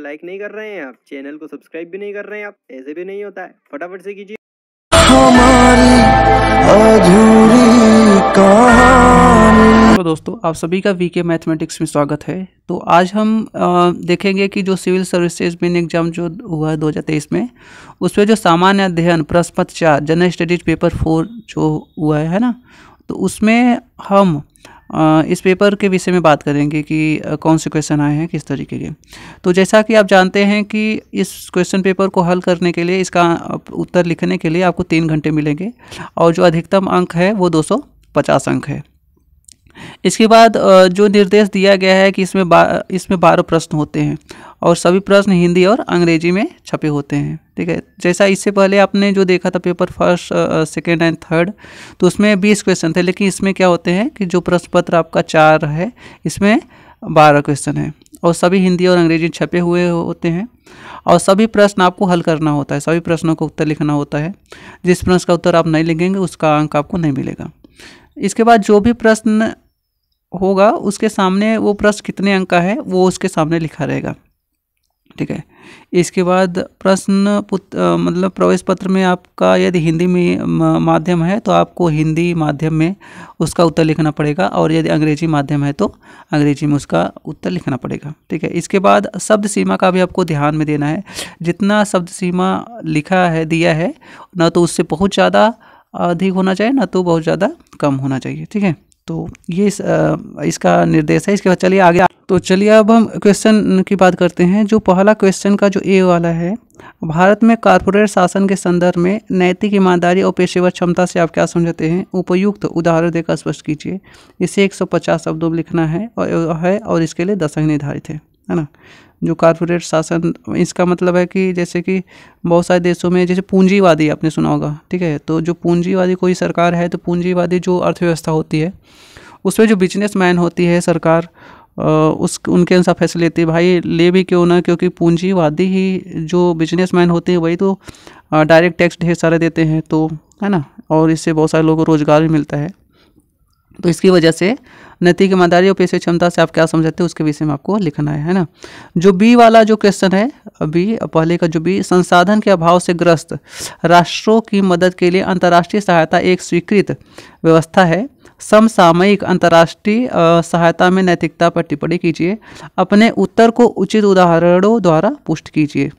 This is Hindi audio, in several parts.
लाइक नहीं कर रहे हैं आप, चैनल को सब्सक्राइब भी नहीं कर रहे हैं आप, ऐसे भी नहीं होता है, फटाफट से कीजिए। तो दोस्तों आप सभी का वीके मैथमेटिक्स में स्वागत है। तो आज हम देखेंगे कि जो सिविल सर्विसेज मेन एग्जाम जो हुआ है 2023 में, उस पर जो सामान्य अध्ययन प्रश्न पत्र 4 जनरल स्टडीज पेपर 4 जो हुआ है ना, तो उसमें हम इस पेपर के विषय में बात करेंगे कि कौन से क्वेश्चन आए हैं किस तरीके के। तो जैसा कि आप जानते हैं कि इस क्वेश्चन पेपर को हल करने के लिए, इसका उत्तर लिखने के लिए आपको 3 घंटे मिलेंगे और जो अधिकतम अंक है वो 250 अंक है। इसके बाद जो निर्देश दिया गया है कि इसमें 12 प्रश्न होते हैं और सभी प्रश्न हिंदी और अंग्रेजी में छपे होते हैं। ठीक है, जैसा इससे पहले आपने जो देखा था paper first, second and third, तो उसमें 20 क्वेश्चन थे, लेकिन इसमें क्या होते हैं कि जो प्रश्न पत्र आपका 4 है, इसमें 12 क्वेश्चन है और सभी हिंदी और अंग्रेजी छपे हुए होते हैं और सभी प्रश्न आपको हल करना होता है, सभी प्रश्नों का उत्तर लिखना होता है। जिस प्रश्न का उत्तर आप नहीं लिखेंगे उसका अंक आपको नहीं मिलेगा। इसके बाद जो भी प्रश्न होगा उसके सामने वो प्रश्न कितने अंक का है वो उसके सामने लिखा रहेगा। ठीक है, इसके बाद प्रश्न मतलब प्रवेश पत्र में आपका यदि हिंदी में माध्यम है तो आपको हिंदी माध्यम में उसका उत्तर लिखना पड़ेगा और यदि अंग्रेजी माध्यम है तो अंग्रेजी में उसका उत्तर लिखना पड़ेगा। ठीक है, इसके बाद शब्द सीमा का भी आपको ध्यान में देना है। जितना शब्द सीमा लिखा है दिया है, ना तो उससे बहुत ज़्यादा अधिक होना चाहिए, ना तो बहुत ज़्यादा कम होना चाहिए। ठीक है, तो ये इसका निर्देश है। इसके बाद चलिए आगे। तो चलिए अब हम क्वेश्चन की बात करते हैं। जो पहला क्वेश्चन का जो ए वाला है, भारत में कॉर्पोरेट शासन के संदर्भ में नैतिक ईमानदारी और पेशेवर क्षमता से आप क्या समझते हैं? उपयुक्त उदाहरण देकर स्पष्ट कीजिए। इसे 150 शब्दों में लिखना है और इसके लिए 10 अंक निर्धारित है ना। जो कॉर्पोरेट शासन, इसका मतलब है कि जैसे कि बहुत सारे देशों में जैसे पूंजीवादी आपने सुना होगा। ठीक है, तो जो पूंजीवादी कोई सरकार है तो पूंजीवादी जो अर्थव्यवस्था होती है उसमें जो बिजनेसमैन होती है सरकार उनके अनुसार फैसले लेती है। भाई ले भी क्यों ना, क्योंकि पूंजीवादी ही जो बिजनेसमैन होते हैं वही तो डायरेक्ट टैक्स ढेर सारे देते हैं, तो है ना, और इससे बहुत सारे लोगों को रोजगार भी मिलता है। तो इसकी वजह से नैतिक ईमानदारी और पेशेवर क्षमता से आप क्या समझते हैं उसके विषय में आपको लिखना है ना। जो बी वाला जो क्वेश्चन है, अभी पहले का जो बी, संसाधन के अभाव से ग्रस्त राष्ट्रों की मदद के लिए अंतर्राष्ट्रीय सहायता एक स्वीकृत व्यवस्था है। समसामयिक अंतर्राष्ट्रीय सहायता में नैतिकता पर टिप्पणी कीजिए। अपने उत्तर को उचित उदाहरणों द्वारा पुष्ट कीजिए,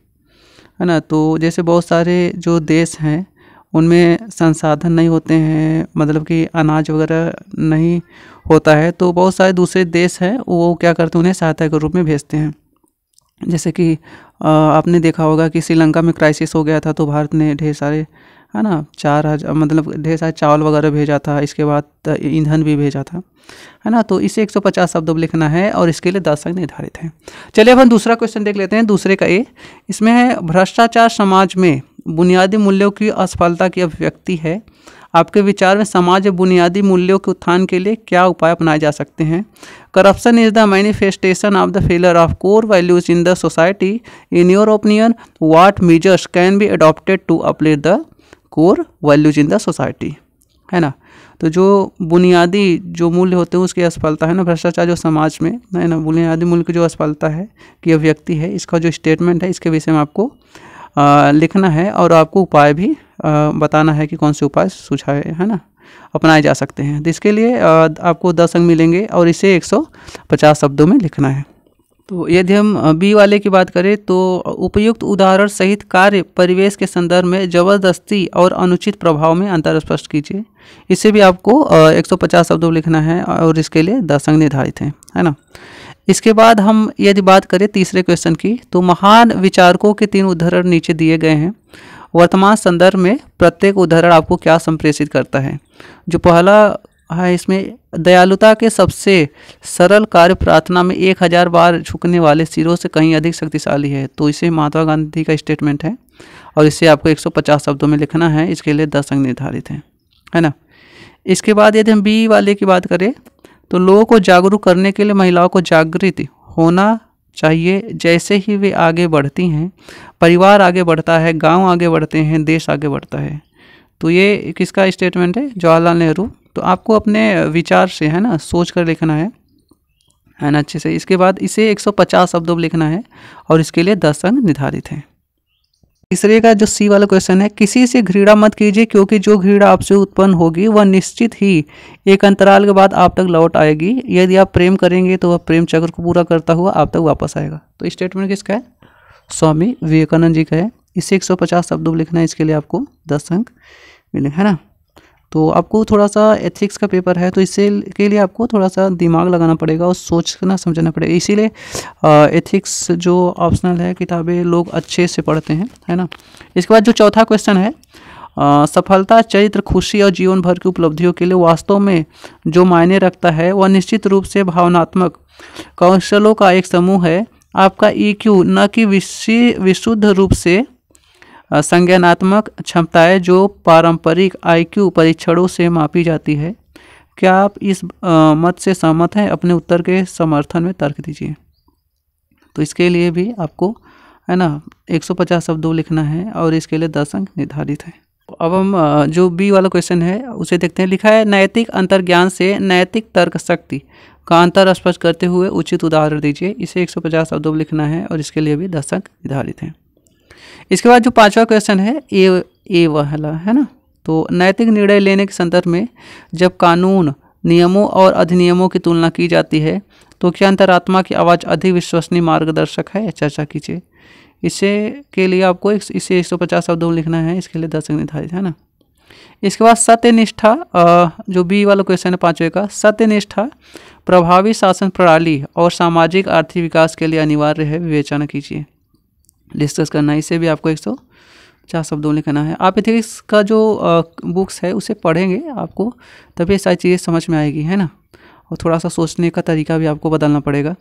है ना। तो जैसे बहुत सारे जो देश हैं उनमें संसाधन नहीं होते हैं, मतलब कि अनाज वगैरह नहीं होता है, तो बहुत सारे दूसरे देश हैं वो क्या करते हैं, उन्हें सहायता के रूप में भेजते हैं। जैसे कि आपने देखा होगा कि श्रीलंका में क्राइसिस हो गया था तो भारत ने ढेर सारे, है ना, 4000 मतलब ढेर सारे चावल वगैरह भेजा था। इसके बाद ईंधन भी भेजा था, है ना। तो इसे 150 शब्दों में लिखना है और इसके लिए 10 अंक निर्धारित है। चलिए अब हम दूसरा क्वेश्चन देख लेते हैं, दूसरे का ए। इसमें है भ्रष्टाचार समाज में बुनियादी मूल्यों की असफलता की अभिव्यक्ति है। आपके विचार में समाज में बुनियादी मूल्यों के उत्थान के लिए क्या उपाय अपनाए जा सकते हैं? Corruption is the manifestation of the failure of core values in the society. In your opinion what measures can be adopted to uplift the core values in the society, है ना। तो जो बुनियादी जो मूल्य होते हैं उसकी असफलता है ना, भ्रष्टाचार जो समाज में है ना, बुनियादी मूल्य की जो असफलता है कि अभिव्यक्ति है, इसका जो स्टेटमेंट है इसके विषय में आपको लिखना है और आपको उपाय भी बताना है कि कौन से उपाय सुझाए, है ना, अपनाए जा सकते हैं। तो इसके लिए आपको 10 अंक मिलेंगे और इसे 150 शब्दों में लिखना है। तो यदि हम बी वाले की बात करें तो उपयुक्त उदाहरण सहित कार्य परिवेश के संदर्भ में जबरदस्ती और अनुचित प्रभाव में अंतर स्पष्ट कीजिए। इसे भी आपको 150 शब्दों में लिखना है और इसके लिए 10 अंक निर्धारित हैं, है ना। इसके बाद हम यदि बात करें तीसरे क्वेश्चन की, तो महान विचारकों के 3 उदाहरण नीचे दिए गए हैं। वर्तमान संदर्भ में प्रत्येक उदाहरण आपको क्या संप्रेषित करता है? जो पहला है इसमें दयालुता के सबसे सरल कार्य प्रार्थना में 1000 बार झुकने वाले सिरों से कहीं अधिक शक्तिशाली है। तो इसे महात्मा गांधी का स्टेटमेंट है और इसे आपको 150 शब्दों में लिखना है। इसके लिए 10 अंक निर्धारित हैं, है ना। इसके बाद यदि हम बी वाले की बात करें तो लोगों को जागरूक करने के लिए महिलाओं को जागृत होना चाहिए। जैसे ही वे आगे बढ़ती हैं, परिवार आगे बढ़ता है, गांव आगे बढ़ते हैं, देश आगे बढ़ता है। तो ये किसका स्टेटमेंट है? जवाहरलाल नेहरू। तो आपको अपने विचार से, है ना, सोच कर लिखना है है ना अच्छे से। इसके बाद इसे 150 शब्दों में लिखना है और इसके लिए 10 अंक निर्धारित हैं। तीसरे का जो सी वाला क्वेश्चन है, किसी से घृणा मत कीजिए क्योंकि जो घृणा आपसे उत्पन्न होगी वह निश्चित ही एक अंतराल के बाद आप तक लौट आएगी। यदि आप प्रेम करेंगे तो वह प्रेम चक्र को पूरा करता हुआ आप तक वापस आएगा। तो स्टेटमेंट किसका है? स्वामी विवेकानंद जी का है। इसे 150 शब्दों में लिखना है, इसके लिए आपको 10 अंक मिलेंगे, है ना। तो आपको थोड़ा सा एथिक्स का पेपर है तो इससे के लिए आपको थोड़ा सा दिमाग लगाना पड़ेगा और सोचना समझना पड़ेगा। इसीलिए एथिक्स जो ऑप्शनल है किताबें लोग अच्छे से पढ़ते हैं, है ना। इसके बाद जो चौथा क्वेश्चन है, सफलता, चरित्र, खुशी और जीवन भर की उपलब्धियों के लिए वास्तव में जो मायने रखता है वह निश्चित रूप से भावनात्मक कौशलों का एक समूह है। आपका EQ न कि विशुद्ध रूप से संज्ञानात्मक क्षमताएं जो पारंपरिक IQ परीक्षणों से मापी जाती है। क्या आप इस मत से सहमत हैं? अपने उत्तर के समर्थन में तर्क दीजिए। तो इसके लिए भी आपको, है ना, 150 शब्दों लिखना है और इसके लिए 10 अंक निर्धारित है। अब हम जो बी वाला क्वेश्चन है उसे देखते हैं। लिखा है, नैतिक अंतर्ज्ञान से नैतिक तर्क शक्ति का अंतर स्पष्ट करते हुए उचित उदाहरण दीजिए। इसे 150 शब्दों में लिखना है और इसके लिए भी 10 अंक निर्धारित हैं। इसके बाद जो पांचवा क्वेश्चन है ए वाला, है ना। तो नैतिक निर्णय लेने के संदर्भ में जब कानून, नियमों और अधिनियमों की तुलना की जाती है तो क्या अंतरात्मा की आवाज़ अधिक विश्वसनीय मार्गदर्शक है? चर्चा कीजिए। इसे के लिए आपको इसे 150 शब्दों में लिखना है, इसके लिए 10 अंक निर्धारित, है ना। इसके बाद सत्यनिष्ठा, जो बी वाला क्वेश्चन है पांचवे का, सत्यनिष्ठा प्रभावी शासन प्रणाली और सामाजिक आर्थिक विकास के लिए अनिवार्य है, विवेचना कीजिए। डिस्कस करना है, इसे भी आपको 150 शब्दों में लिखना है। आप एथिक्स का जो बुक्स है उसे पढ़ेंगे आपको तभी सारी चीज़ें समझ में आएगी, है ना। और थोड़ा सा सोचने का तरीका भी आपको बदलना पड़ेगा,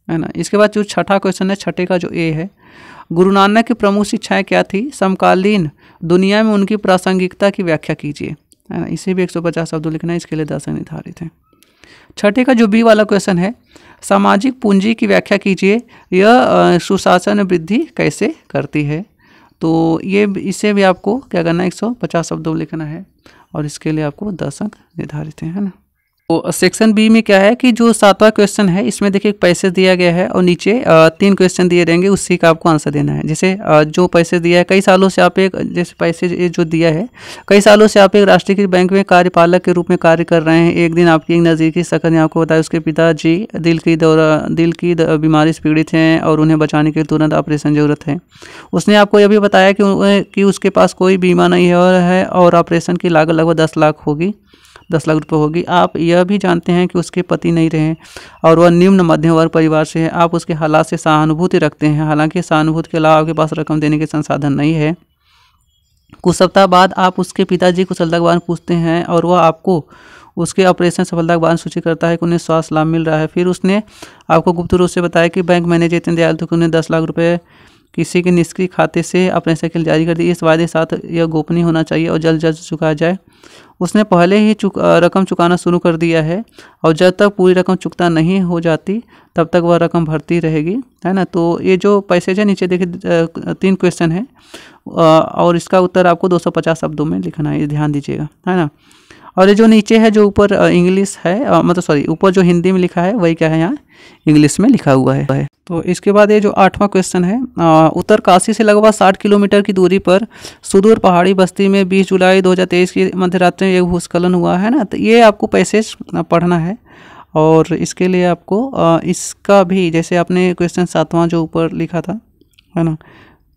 है ना। इसके बाद जो छठा क्वेश्चन है, छठे का जो ए है, गुरु नानक की प्रमुख शिक्षाएं क्या थी? समकालीन दुनिया में उनकी प्रासंगिकता की व्याख्या कीजिए, है ना। इसे भी 150 शब्दों लिखना है, इसके लिए 10 अंक निर्धारित हैं। छठे का जो बी वाला क्वेश्चन है, सामाजिक पूंजी की व्याख्या कीजिए, यह सुशासन वृद्धि कैसे करती है? तो ये इसे भी आपको क्या करना है, 150 शब्दों में लिखना है और इसके लिए आपको 10 अंक निर्धारित हैं, है ना। तो सेक्शन बी में क्या है कि जो 7वां क्वेश्चन है इसमें देखिए पैसे दिया गया है और नीचे 3 क्वेश्चन दिए रहेंगे, उसी का आपको आंसर देना है। जैसे जो पैसे दिया है, कई सालों से आप एक, जैसे पैसे जो दिया है, कई सालों से आप एक राष्ट्रीयकृत बैंक में कार्यपालक के रूप में कार्य कर रहे हैं। एक दिन आपकी एक नज़दीकी शख्स ने आपको बताया उसके पिताजी दिल की बीमारी से पीड़ित हैं और उन्हें बचाने के लिए तुरंत ऑपरेशन ज़रूरत है। उसने आपको यह भी बताया कि उसके पास कोई बीमा नहीं है और ऑपरेशन की लागत लगभग 10 लाख रुपये होगी। आप यह भी जानते हैं कि उसके पति नहीं रहे और वह निम्न मध्यम वर्ग परिवार से है। आप उसके हालात से सहानुभूति रखते हैं, हालांकि सहानुभूति के अलावा आपके पास रकम देने के संसाधन नहीं है। कुछ सप्ताह बाद आप उसके पिताजी को कुशलता के बारे में पूछते हैं और वह आपको उसके ऑपरेशन सफलता के बारे में सूचित करता है कि उन्हें स्वास्थ्य लाभ मिल रहा है। फिर उसने आपको गुप्त रूप से बताया कि बैंक मैनेजर इतने दयालु थे कि उन्हें 10 लाख रुपये किसी के निष्क्रिय खाते से ऑपरेशन के लिए जारी कर दी। इस वादे के साथ यह गोपनीय होना चाहिए और जल्द चुकाया जाए। उसने पहले ही रकम चुकाना शुरू कर दिया है और जब तक पूरी रकम चुकता नहीं हो जाती तब तक वह रकम भरती रहेगी, है ना। तो ये जो पैसेज है नीचे देखिए 3 क्वेश्चन है और इसका उत्तर आपको 250 शब्दों में लिखना है, ये ध्यान दीजिएगा, है ना। और ये जो नीचे है, जो ऊपर इंग्लिश है, मतलब सॉरी ऊपर जो हिंदी में लिखा है वही क्या है यहाँ इंग्लिश में लिखा हुआ है। तो इसके बाद ये जो 8वां क्वेश्चन है, उत्तरकाशी से लगभग 60 किलोमीटर की दूरी पर सुदूर पहाड़ी बस्ती में 20 जुलाई 2023 की मध्यरात्रि में एक भूस्खलन हुआ, है ना। तो ये आपको पैसेज पढ़ना है और इसके लिए आपको इसका भी, जैसे आपने क्वेश्चन 7वां जो ऊपर लिखा था, है ना,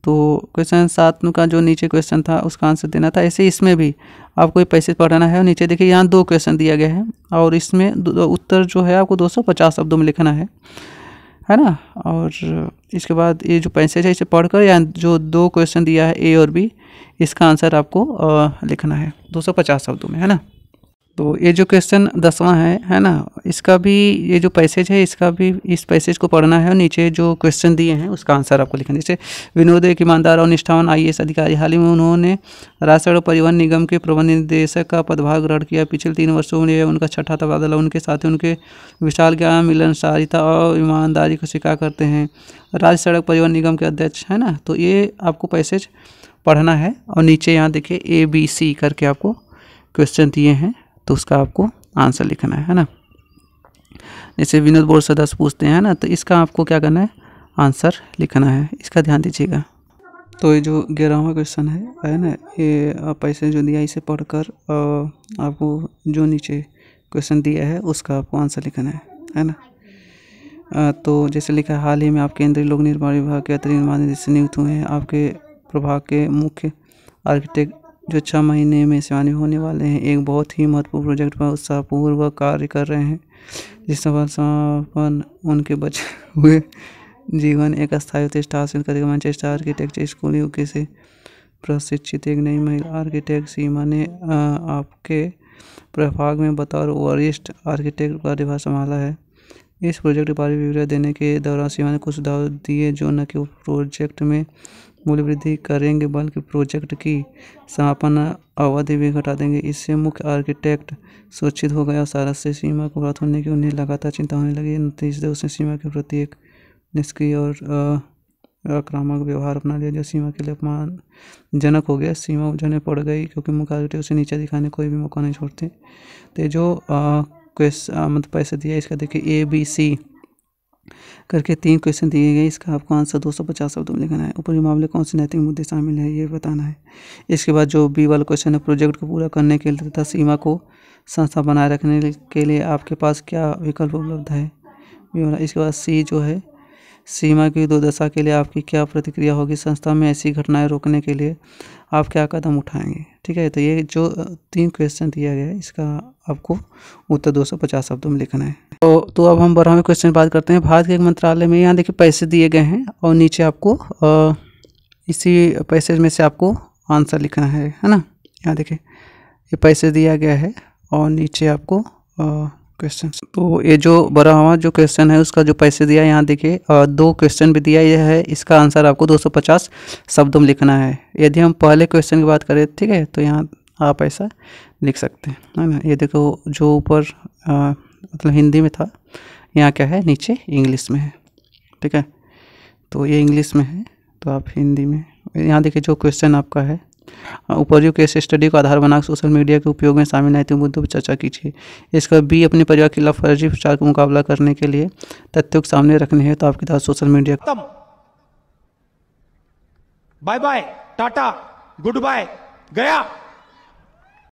तो क्वेश्चन 7 का जो नीचे क्वेश्चन था उसका आंसर देना था। ऐसे इसमें भी आपको ये पैसेज पढ़ना है और नीचे देखिए यहाँ 2 क्वेश्चन दिया गया है और इसमें उत्तर जो है आपको 250 शब्दों में लिखना है ना। और इसके बाद ये जो पैसेज है इसे पढ़कर या जो 2 क्वेश्चन दिया है ए और बी, इसका आंसर आपको लिखना है 250 शब्दों में, है ना। तो ये जो क्वेश्चन 10वां है ना, इसका भी ये जो पैसेज है इसका भी इस पैसेज को पढ़ना है और नीचे जो क्वेश्चन दिए हैं उसका आंसर आपको लिखना है। जैसे विनोद एक ईमानदार और निष्ठावान IAS अधिकारी, हाल ही में उन्होंने राज्य सड़क परिवहन निगम के प्रबंध निदेशक का पदभार ग्रहण किया। पिछले 3 वर्षों में उनका 6ठा तबादला। उनके साथ ही उनके विशाल ज्ञान, मिलनसारिता और ईमानदारी को स्वीकार करते हैं। राज्य सड़क परिवहन निगम के अध्यक्ष, है ना। तो ये आपको पैसेज पढ़ना है और नीचे यहाँ देखिए ABC करके आपको क्वेश्चन दिए हैं तो उसका आपको आंसर लिखना है ना। जैसे विनोद बोर्ड से 10 पूछते हैं ना, तो इसका आपको क्या करना है, आंसर लिखना है, इसका ध्यान दीजिएगा। तो ये जो 11वां क्वेश्चन है ना, ये पैसे जो दिया इसे पढ़कर आपको जो नीचे क्वेश्चन दिया है उसका आपको आंसर लिखना है ना। तो जैसे लिखा है, हाल ही में आप केंद्रीय लोक निर्माण विभाग के अतिरिक्त महानिदेशक नियुक्त हुए हैं। आपके प्रभाग के मुख्य आर्किटेक्ट जो 6 महीने में सेवानिवृत्त होने वाले हैं, एक बहुत ही महत्वपूर्ण प्रोजेक्ट पर उत्साहपूर्वक कार्य कर रहे हैं, जिस सफल समापन उनके बचे हुए जीवन एक स्थायी प्रतिष्ठा हासिल करेगा। मैनचेस्टर आर्किटेक्चर स्कूल यूके से प्रशिक्षित एक नई महिला आर्किटेक्ट सीमा ने आपके प्रभाग में बतौर वरिष्ठ आर्किटेक्ट कार्यभार संभाला है। इस प्रोजेक्ट के बारे में विवरण देने के दौरान सीमा ने कुछ सुझाव दिए जो न केवल प्रोजेक्ट में मूल्य वृद्धि करेंगे बल्कि प्रोजेक्ट की समापन अवधि भी घटा देंगे। इससे मुख्य आर्किटेक्ट सुरक्षित हो गया और सारा से सीमा को प्राप्त होने की उन्हें लगातार चिंता होने लगी। नतीजतः उसने सीमा के प्रति एक निष्क्रिय और आक्रामक व्यवहार अपना लिया जो सीमा के लिए अपमानजनक हो गया। सीमा उलझने पड़ गई क्योंकि मुख्य आर्किटेक्ट उसे नीचे दिखाने कोई भी मौका नहीं छोड़ते। तो जो मतलब पैसे दिया इसका देखिए ABC करके 3 क्वेश्चन दिए गए, इसका आपको आंसर 250 शब्दों में लिखना है। ऊपरी मामले कौन से नैतिक मुद्दे शामिल है ये बताना है। इसके बाद जो B वाला क्वेश्चन है, प्रोजेक्ट को पूरा करने के लिए तथा सीमा को संस्था बनाए रखने के लिए आपके पास क्या विकल्प उपलब्ध है। इसके बाद C जो है, सीमा की दुर्दशा के लिए आपकी क्या प्रतिक्रिया होगी। संस्था में ऐसी घटनाएं रोकने के लिए आप क्या कदम उठाएंगे। ठीक है, तो ये जो 3 क्वेश्चन दिया गया है इसका आपको उत्तर 250 शब्दों में लिखना है। तो अब हम 12वें क्वेश्चन की बात करते हैं। भारत के एक मंत्रालय में यहाँ देखिए पैसे दिए गए हैं और नीचे आपको इसी पैसे में से आपको आंसर लिखना है ना। यहाँ देखिए ये पैसे दिया गया है और नीचे आपको क्वेश्चन। तो ये जो 12वां जो क्वेश्चन है उसका जो पैसे दिया है, यहाँ देखिए 2 क्वेश्चन भी दिया यह है, इसका आंसर आपको 250 शब्दों में लिखना है। यदि हम पहले क्वेश्चन की बात करें, ठीक है, तो यहाँ आप ऐसा लिख सकते हैं, है ना। ये देखो जो ऊपर मतलब हिंदी में था, यहाँ क्या है, नीचे इंग्लिश में है। ठीक है, तो ये इंग्लिश में है तो आप हिंदी में। यहाँ देखिए जो क्वेश्चन आपका है, ऊपर केस स्टडी को आधार बनाकर सोशल मीडिया के उपयोग में शामिल नैतिक मुद्दों पर चर्चा कीजिए। इसका B अपने परिवार के खिलाफ फर्जी प्रचार का मुकाबला करने के लिए तथ्यों को सामने रखने हैं। तो आपके पास social media bye bye tata goodbye गया।